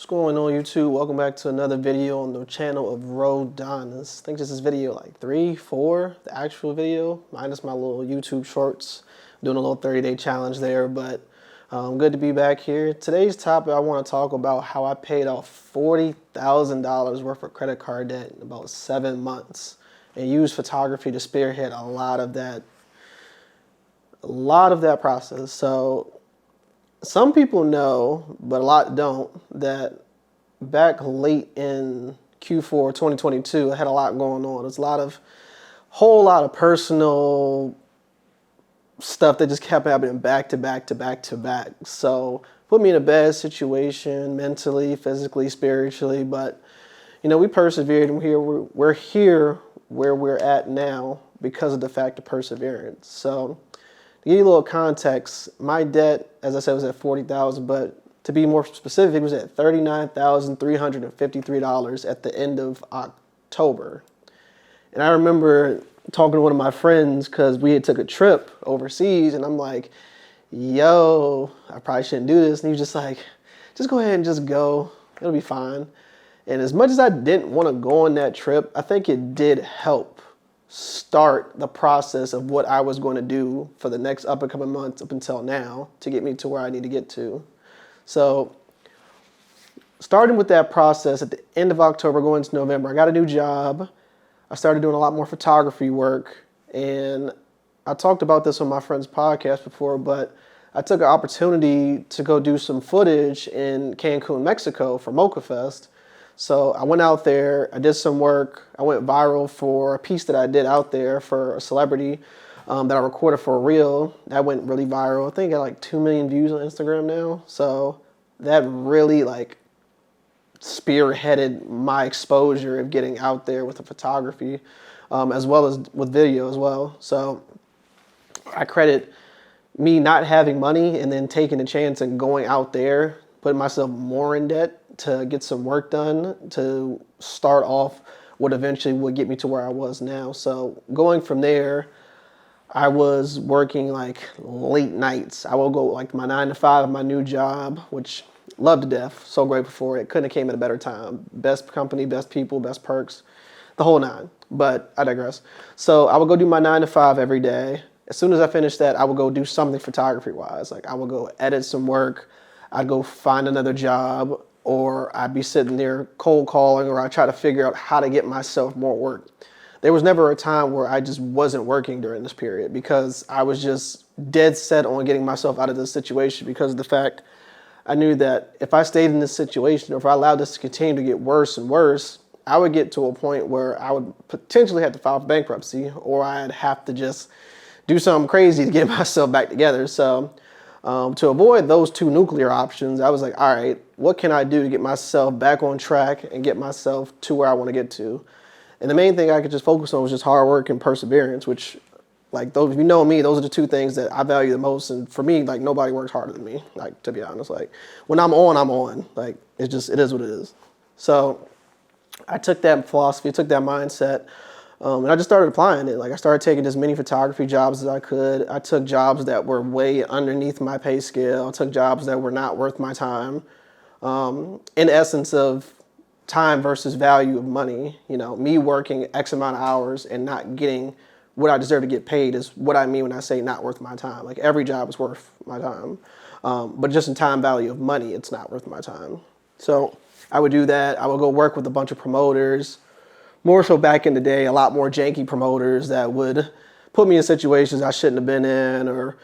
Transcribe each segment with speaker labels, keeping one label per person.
Speaker 1: What's going on YouTube? Welcome back to another video on the channel of Rodonis. I think this is video like 3, 4, the actual video, minus my little YouTube shorts. I'm doing a little 30-day challenge there, but good to be back here. Today's topic, I want to talk about how I paid off $40,000 worth of credit card debt in about 7 months and used photography to spearhead a lot of that process. So some people know, but a lot don't, that back late in Q4 2022, I had a lot going on. There's whole lot of personal stuff that just kept happening back to back to back to back. So put me in a bad situation mentally, physically, spiritually, but you know, we persevered and we're here where we're at now because of the fact of perseverance. So to give you a little context, my debt, as I said, was at $40,000, but to be more specific, it was at $39,353 at the end of October. And I remember talking to one of my friends because we had took a trip overseas, and I'm like, yo, I probably shouldn't do this. And he was just like, just go ahead and just go. It'll be fine. And as much as I didn't want to go on that trip, I think it did help start the process of what I was going to do for the next up and coming months up until now to get me to where I need to get to. So starting with that process at the end of October going into November, I got a new job. I started doing a lot more photography work, and I talked about this on my friend's podcast before, but I took an opportunity to go do some footage in Cancun, Mexico for Mocha Fest. So I went out there, I did some work, I went viral for a piece that I did out there for a celebrity that I recorded for a reel. That went really viral. I think I got like 2 million views on Instagram now. So that really like spearheaded my exposure of getting out there with the photography as well as with video as well. So I credit me not having money and then taking a chance and going out there, putting myself more in debt to get some work done to start off what eventually would get me to where I was now. So going from there, I was working like late nights. I will go like my 9 to 5 of my new job, which loved to death. So grateful for it. Couldn't have came at a better time. Best company, best people, best perks, the whole nine. But I digress. So I would go do my 9 to 5 every day. As soon as I finished that, I would go do something photography wise. Like I would go edit some work. I'd go find another job, or I'd be sitting there cold calling, or I'd try to figure out how to get myself more work. There was never a time where I just wasn't working during this period because I was just dead set on getting myself out of this situation because of the fact I knew that if I stayed in this situation, or if I allowed this to continue to get worse and worse, I would get to a point where I would potentially have to file for bankruptcy, or I'd have to just do something crazy to get myself back together. So to avoid those two nuclear options, I was like, all right, what can I do to get myself back on track and get myself to where I want to get to? And the main thing I could just focus on was just hard work and perseverance, which, like, those, if you know me, those are the two things that I value the most. And for me, like, nobody works harder than me, like, to be honest. Like, when I'm on, I'm on. Like, it is what it is. So I took that philosophy, took that mindset, and I just started applying it. Like I started taking as many photography jobs as I could. I took jobs that were way underneath my pay scale. I took jobs that were not worth my time. In essence of time versus value of money, you know, me working X amount of hours and not getting what I deserve to get paid is what I mean when I say not worth my time. Like every job is worth my time. But just in time value of money, it's not worth my time. So I would do that. I would go work with a bunch of promoters. More so back in the day, a lot more janky promoters that would put me in situations I shouldn't have been in, or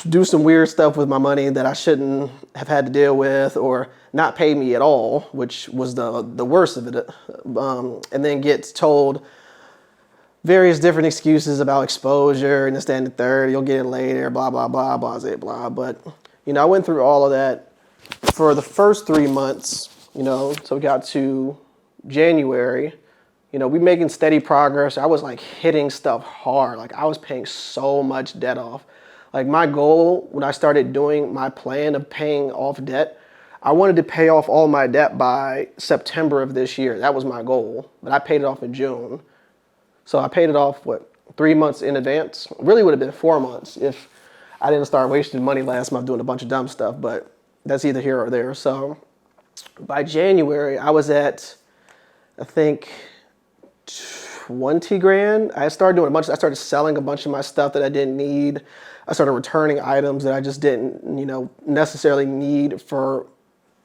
Speaker 1: do some weird stuff with my money that I shouldn't have had to deal with, or not pay me at all, which was the worst of it. And then get told various different excuses about exposure and this, that, and the third. You'll get it later, blah, blah, blah, blah, blah, blah. But, you know, I went through all of that for the first 3 months, you know, so we got to January, you know, we making steady progress. I was like hitting stuff hard. Like I was paying so much debt off. Like my goal when I started doing my plan of paying off debt, I wanted to pay off all my debt by September of this year. That was my goal, but I paid it off in June. So I paid it off, 3 months in advance? Really would have been 4 months if I didn't start wasting money last month doing a bunch of dumb stuff. But that's either here or there. So by January, I was at, I think, 20 grand. I started selling a bunch of my stuff that I didn't need. I started returning items that I just didn't, necessarily need for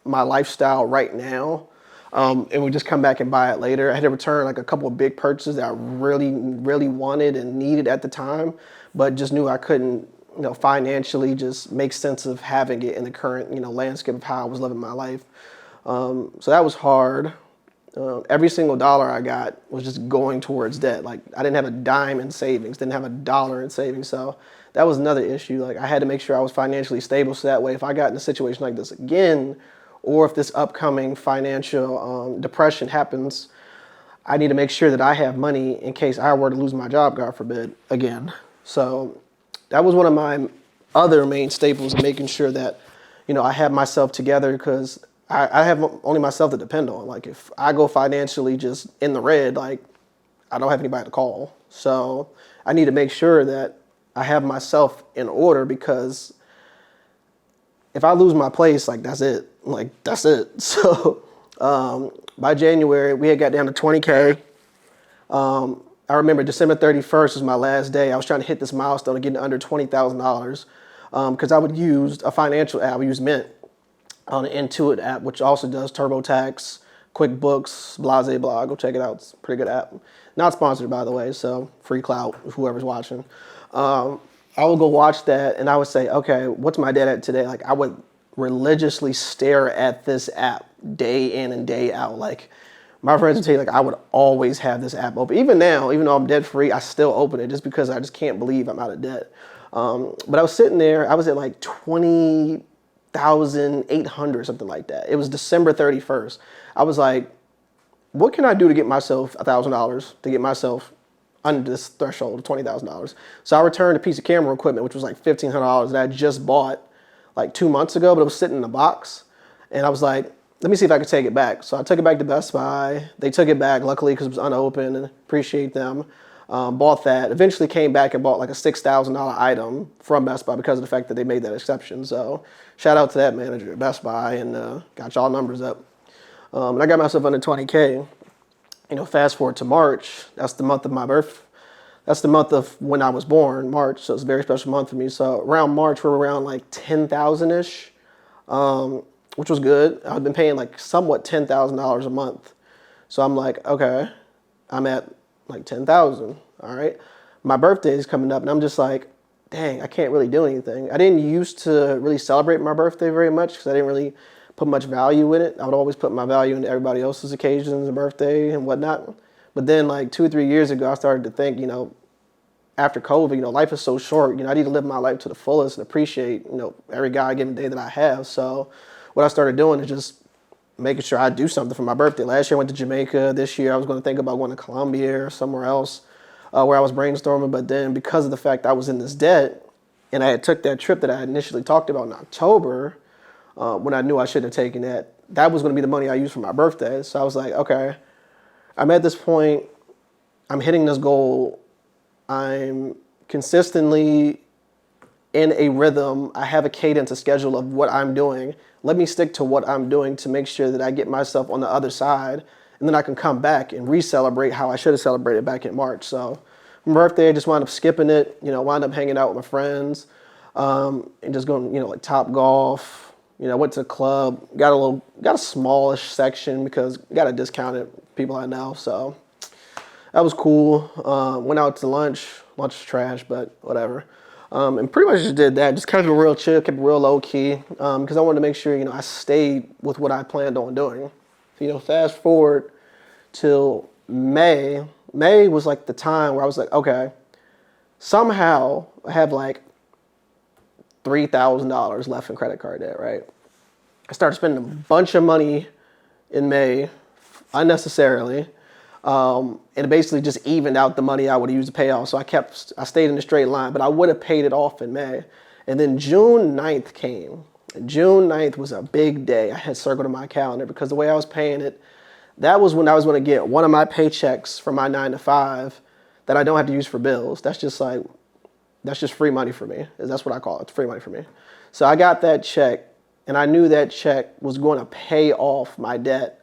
Speaker 1: my lifestyle right now. And would just come back and buy it later. I had to return like a couple of big purchases that I really, really wanted and needed at the time, but just knew I couldn't, financially just make sense of having it in the current, landscape of how I was living my life. So that was hard. Every single dollar I got was just going towards debt. Like I didn't have a dime in savings, didn't have a dollar in savings. So that was another issue. Like I had to make sure I was financially stable. So that way, if I got in a situation like this again, or if this upcoming financial depression happens, I need to make sure that I have money in case I were to lose my job, God forbid, again. So that was one of my other main staples, making sure that, I have myself together, because I have only myself to depend on. Like if I go financially just in the red, like I don't have anybody to call. So I need to make sure that I have myself in order, because if I lose my place, like that's it. Like that's it. So by January, we had got down to 20K. I remember December 31st was my last day. I was trying to hit this milestone of getting under $20,000 because I would use a financial app. I would use Mint on the Intuit app, which also does TurboTax, QuickBooks, blah, blah, blah. Go check it out. It's a pretty good app. Not sponsored, by the way, so free clout, whoever's watching. I would go watch that, and I would say, okay, what's my debt at today? Like, I would religiously stare at this app day in and day out. Like, my friends would tell you, like, I would always have this app open. Even now, even though I'm debt free, I still open it just because I just can't believe I'm out of debt. But I was sitting there, I was at like 20,800, something like that. It was December 31st. I was like, what can I do to get myself $1,000 to get myself under this threshold of $20,000? So I returned a piece of camera equipment, which was like $1,500 that I just bought like 2 months ago, but it was sitting in a box. And I was like, let me see if I could take it back. So I took it back to Best Buy. They took it back, luckily, because it was unopened, and appreciate them. Bought that. Eventually came back and bought like a $6,000 item from Best Buy because of the fact that they made that exception. So shout out to that manager at Best Buy, and got y'all numbers up. And I got myself under 20K. Fast forward to March. That's the month of my birth. That's the month of when I was born, March. So it's a very special month for me. So around March, we're around like 10,000-ish, which was good. I've been paying like somewhat $10,000 a month. So I'm like, okay, I'm at like 10,000. All right. My birthday is coming up, and I'm just like, dang, I can't really do anything. I didn't used to really celebrate my birthday very much because I didn't really put much value in it. I would always put my value into everybody else's occasions and birthday and whatnot. But then like 2 or 3 years ago, I started to think, after COVID, life is so short. I need to live my life to the fullest and appreciate, every God-given day that I have. So what I started doing is just making sure I do something for my birthday. Last year I went to Jamaica. This year I was going to think about going to Colombia or somewhere else where I was brainstorming. But then because of the fact I was in this debt and I had took that trip that I initially talked about in October, when I knew I shouldn't have taken that, that was going to be the money I used for my birthday. So I was like, okay, I'm at this point. I'm hitting this goal. I'm consistently in a rhythm. I have a cadence, a schedule of what I'm doing. Let me stick to what I'm doing to make sure that I get myself on the other side, and then I can come back and re-celebrate how I should have celebrated back in March. So my birthday, I just wound up skipping it, wound up hanging out with my friends, and just going, like Top Golf. Went to the club, got a smallish section because got a discounted people I know. So that was cool. Went out to lunch. Lunch was trash, but whatever. And pretty much just did that. Just kept it real chill, kept it real low key, because I wanted to make sure, I stayed with what I planned on doing. So, fast forward till May. May was like the time where I was like, okay, somehow I have like $3,000 left in credit card debt, right? I started spending a bunch of money in May unnecessarily. And it basically just evened out the money I would have used to pay off. So I stayed in a straight line, but I would have paid it off in May. And then June 9th came. And June 9th was a big day. I had circled in my calendar because the way I was paying it, that was when I was going to get one of my paychecks from my 9 to 5 that I don't have to use for bills. That's just free money for me. That's what I call it, free money for me. So I got that check, and I knew that check was going to pay off my debt.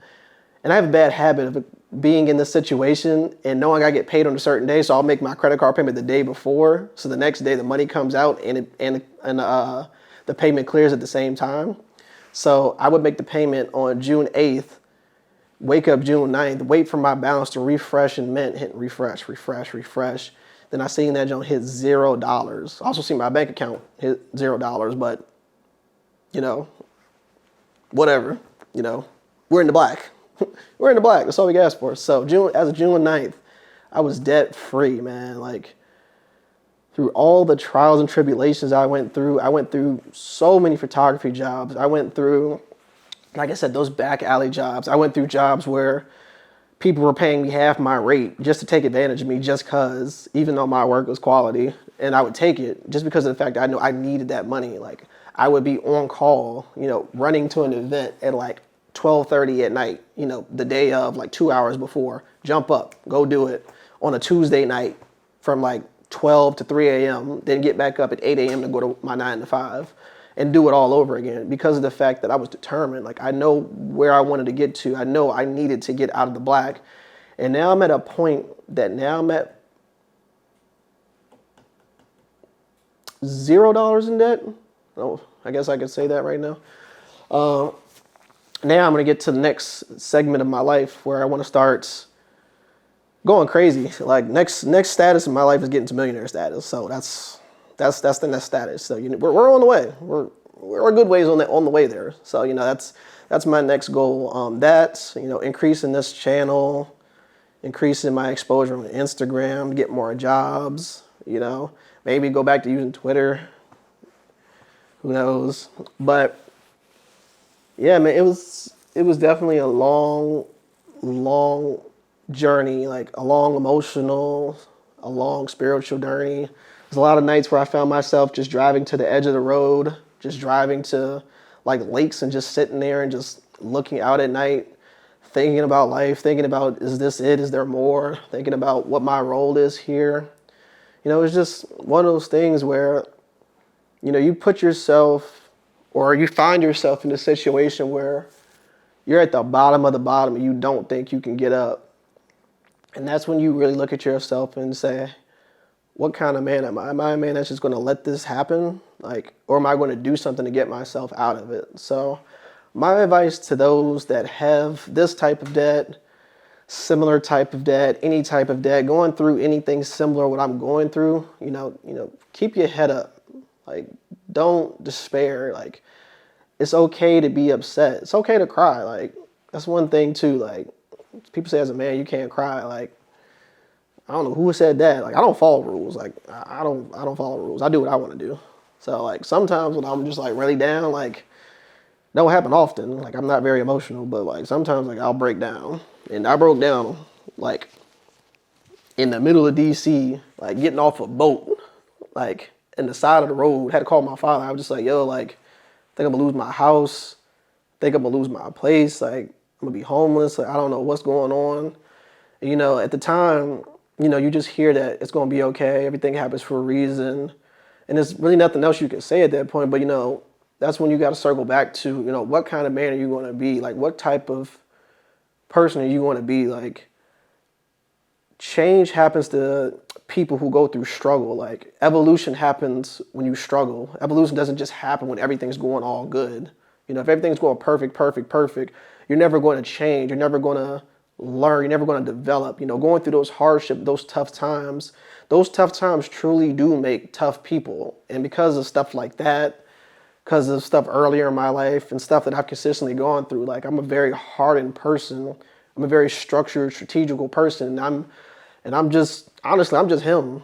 Speaker 1: And I have a bad habit of being in this situation and knowing I get paid on a certain day, so I'll make my credit card payment the day before, so the next day the money comes out and the payment clears at the same time. So I would make the payment on June 8th, wake up June 9th, wait for my balance to refresh and mint, hit refresh. Then I seen that joint hit $0. Also see my bank account hit $0, but whatever, we're in the black. We're in the black. That's all we can ask for. So as of June 9th, I was debt free, man. Like, through all the trials and tribulations I went through so many photography jobs. I went through, like I said, those back alley jobs. I went through jobs where people were paying me half my rate just to take advantage of me, just because, even though my work was quality, and I would take it just because of the fact that I knew I needed that money. Like, I would be on call, running to an event at like 12:30 at night, the day of, like 2 hours before. Jump up, go do it on a Tuesday night from like 12 to 3 a.m., then get back up at 8 a.m. to go to my 9 to 5 and do it all over again, because of the fact that I was determined. Like, I know where I wanted to get to. I know I needed to get out of the black. And now I'm at a point that now I'm at $0 in debt. Oh, I guess I could say that right now. Now I'm going to get to the next segment of my life where I want to start going crazy. Like, next status in my life is getting to millionaire status. So that's the next status. So we're on the way. We're a good ways on the way there. So that's my next goal. Increasing this channel, increasing my exposure on Instagram, get more jobs. Maybe go back to using Twitter. Who knows? But yeah, man, it was definitely a long journey, like a long emotional, a long spiritual journey. There's a lot of nights where I found myself just driving to the edge of the road, just driving to like lakes and just sitting there and just looking out at night, thinking about life, thinking about, is this it? Is there more? Thinking about what my role is here. It's just one of those things where, you put yourself, or you find yourself in a situation where you're at the bottom of the bottom and you don't think you can get up. And that's when you really look at yourself and say, what kind of man am I? Am I a man that's just going to let this happen? Or am I going to do something to get myself out of it? So my advice to those that have this type of debt, similar type of debt, any type of debt, going through anything similar to what I'm going through, keep your head up. Don't despair. It's okay to be upset. It's okay to cry. That's one thing too. People say as a man, you can't cry. I don't know who said that. I don't follow rules. I don't follow rules. I do what I want to do. So sometimes when I'm just really down, don't happen often. I'm not very emotional, but sometimes I'll break down. And I broke down in the middle of DC, getting off a boat, in the side of the road. Had to call my father. I was just yo, think I'm gonna lose my house. Think I'm gonna lose my place. I'm gonna be homeless. I don't know what's going on. At the time, you just hear that it's gonna be okay. Everything happens for a reason. And there's really nothing else you can say at that point. But that's when you got to circle back to, what kind of man are you going to be? What type of person are you going to be? Change happens to people who go through struggle. Evolution happens when you struggle. Evolution doesn't just happen when everything's going all good. If everything's going perfect, you're never going to change. You're never going to learn. You're never going to develop. Going through those hardships, those tough times truly do make tough people. And because of stuff like that, because of stuff earlier in my life and stuff that I've consistently gone through, I'm a very hardened person. I'm a very structured, strategical person. And I'm just him.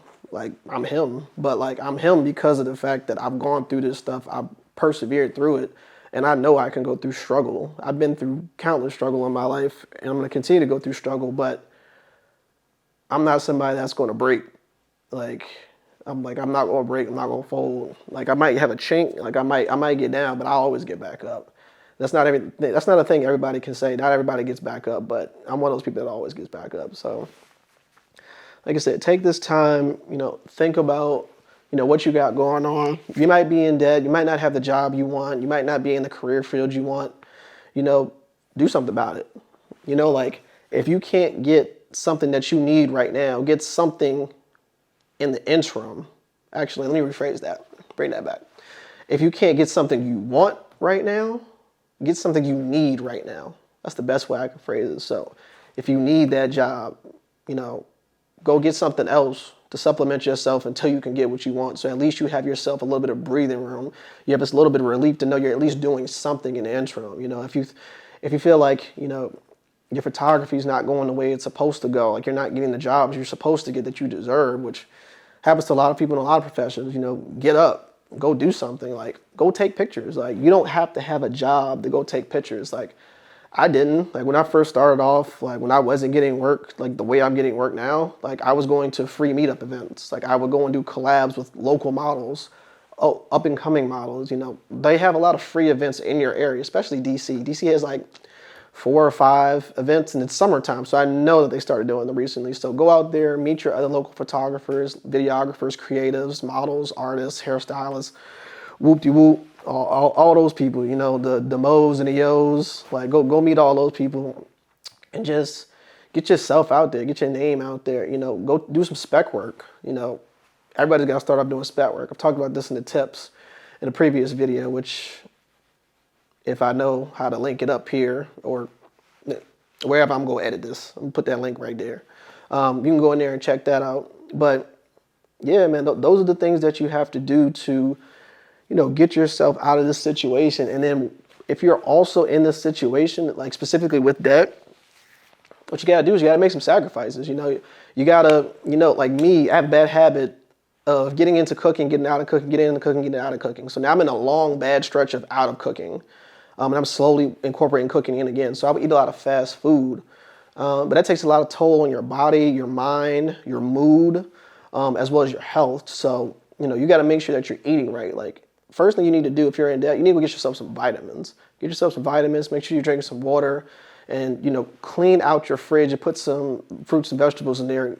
Speaker 1: I'm him. But I'm him because of the fact that I've gone through this stuff. I've persevered through it. And I know I can go through struggle. I've been through countless struggle in my life, and I'm going to continue to go through struggle, but I'm not somebody that's going to break. I'm not going to break. I'm not going to fold. I might have a chink. I might get down, but I'll always get back up. That's not a thing everybody can say. Not everybody gets back up, but I'm one of those people that always gets back up. So, like I said, take this time, think about, what you got going on. You might be in debt. You might not have the job you want. You might not be in the career field you want. Do something about it. Like if you can't get something that you need right now, get something in the interim. Actually, let me rephrase that. Bring that back. If you can't get something you want right now, get something you need right now. That's the best way I can phrase it. So if you need that job, go get something else to supplement yourself until you can get what you want. So at least you have yourself a little bit of breathing room. You have this little bit of relief to know you're at least doing something in the interim. If you feel like, your photography is not going the way it's supposed to go, like you're not getting the jobs you're supposed to get that you deserve, which happens to a lot of people in a lot of professions, get up, go do something, like go take pictures. Like you don't have to have a job to go take pictures. Like I didn't. Like when I first started off, like when I wasn't getting work, like the way I'm getting work now, like I was going to free meetup events. Like I would go and do collabs with local models, up and coming models. They have a lot of free events in your area, especially DC. DC has like 4 or 5 events, and it's summertime, so I know that they started doing them recently. So go out there, meet your other local photographers, videographers, creatives, models, artists, hairstylists, whoop-de-whoop, all those people, the Mo's and the Yo's. Like go meet all those people and just get yourself out there, get your name out there, go do some spec work. Everybody's got to start off doing spec work. I've talked about this in the tips in a previous video, which if I know how to link it up here or wherever I'm going to edit this, I'm going to put that link right there. You can go in there and check that out. But yeah, man, those are the things that you have to do to, get yourself out of this situation. And then if you're also in this situation, like specifically with debt, what you got to do is you got to make some sacrifices. You got to, like me, I have a bad habit of getting into cooking, getting out of cooking, getting into cooking, getting out of cooking. So now I'm in a long, bad stretch of out of cooking. And I'm slowly incorporating cooking in again. So I would eat a lot of fast food. But that takes a lot of toll on your body, your mind, your mood, as well as your health. So, you got to make sure that you're eating right. Like, first thing you need to do if you're in debt, you need to get yourself some vitamins. Get yourself some vitamins, make sure you're drinking some water, and, clean out your fridge and put some fruits and vegetables in there.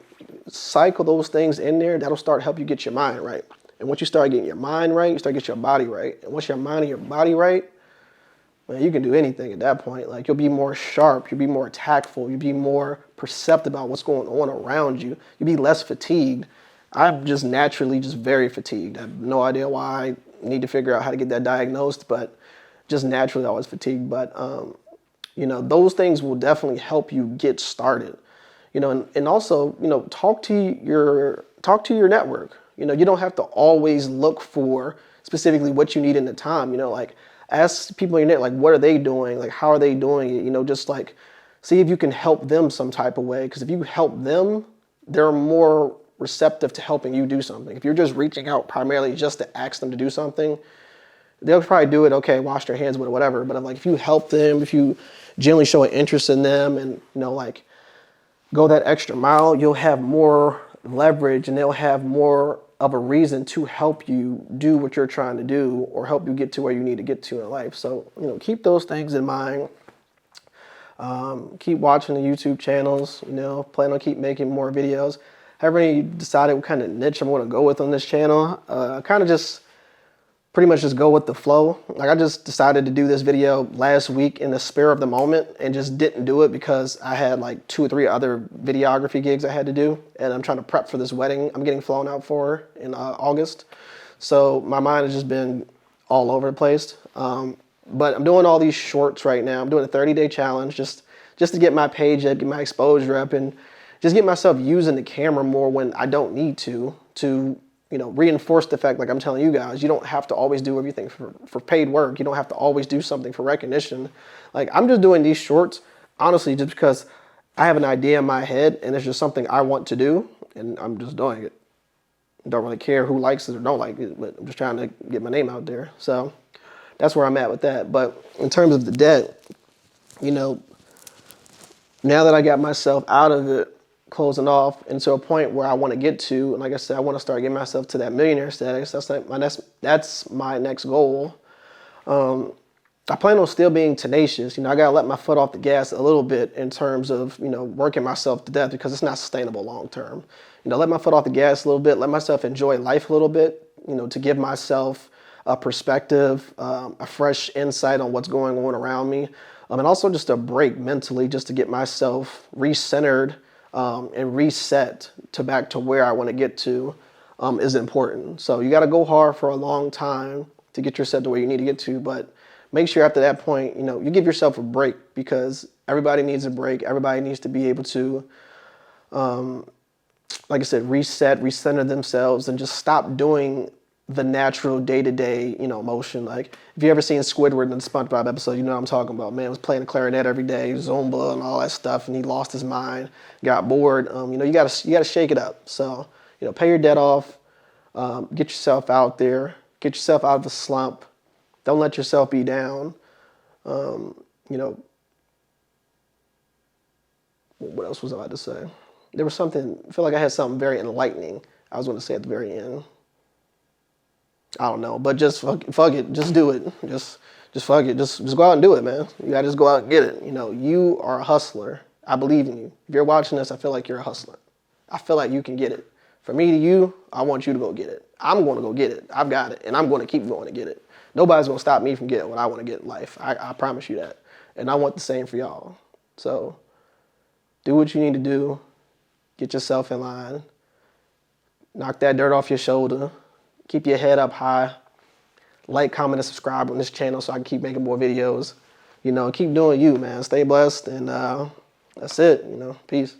Speaker 1: Cycle those things in there. That'll start help you get your mind right. And once you start getting your mind right, you start getting your body right. And once your mind and your body right, man, you can do anything at that point. Like you'll be more sharp, you'll be more tactful, you'll be more perceptive about what's going on around you. You'll be less fatigued. I'm just naturally just very fatigued. I have no idea why. I need to figure out how to get that diagnosed, but just naturally I was fatigued. But those things will definitely help you get started. And also, talk to your network. You don't have to always look for specifically what you need in the time. Like ask people in your net, like, what are they doing? Like, how are they doing it? Just like see if you can help them some type of way. Because if you help them, they're more receptive to helping you do something. If you're just reaching out primarily just to ask them to do something, they'll probably do it, okay, wash their hands with it, whatever. But if you help them, if you genuinely show an interest in them and, like go that extra mile, you'll have more leverage and they'll have more of a reason to help you do what you're trying to do or help you get to where you need to get to in life. So, keep those things in mind. Keep watching the YouTube channels, plan on keep making more videos. I haven't really decided what kind of niche I'm going to go with on this channel. Kind of just pretty much just go with the flow. Like I just decided to do this video last week in the spur of the moment and just didn't do it because I had like 2 or 3 other videography gigs I had to do. And I'm trying to prep for this wedding I'm getting flown out for in August. So my mind has just been all over the place. But I'm doing all these shorts right now. I'm doing a 30-day challenge just to get my page up, get my exposure up, and just get myself using the camera more when I don't need to reinforce the fact, like I'm telling you guys, you don't have to always do everything for paid work. You don't have to always do something for recognition. Like I'm just doing these shorts, honestly, just because I have an idea in my head and it's just something I want to do and I'm just doing it. Don't really care who likes it or don't like it, but I'm just trying to get my name out there. So that's where I'm at with that. But in terms of the debt, now that I got myself out of it, closing off and to a point where I want to get to, and like I said, I want to start getting myself to that millionaire status. That's my next goal. I plan on still being tenacious. I gotta let my foot off the gas a little bit in terms of working myself to death because it's not sustainable long term. let my foot off the gas a little bit, let myself enjoy life a little bit, to give myself a perspective, a fresh insight on what's going on around me, and also just a break mentally, just to get myself recentered and reset back to where I want to get to is important. So you got to go hard for a long time to get yourself to where you need to get to, but make sure after that point, you give yourself a break, because everybody needs a break. Everybody needs to be able to, like I said, reset, recenter themselves, and just stop doing the natural day-to-day, motion. Like, if you ever seen Squidward in the SpongeBob episode, you know what I'm talking about. Man was playing the clarinet every day, Zumba and all that stuff, and he lost his mind, got bored. You gotta shake it up. So, pay your debt off, get yourself out there, get yourself out of the slump. Don't let yourself be down. What else was I about to say? There was something, I feel like I had something very enlightening I was going to say at the very end. I don't know, but just fuck it. Just do it. Just fuck it. Just go out and do it, man. You gotta just go out and get it. You are a hustler. I believe in you. If you're watching this, I feel like you're a hustler. I feel like you can get it. From me to you, I want you to go get it. I'm going to go get it. I've got it, and I'm going to keep going to get it. Nobody's going to stop me from getting what I want to get in life. I promise you that. And I want the same for y'all. So do what you need to do. Get yourself in line. Knock that dirt off your shoulder. Keep your head up high. Like, comment, and subscribe on this channel so I can keep making more videos. Keep doing you, man. Stay blessed, and that's it. Peace.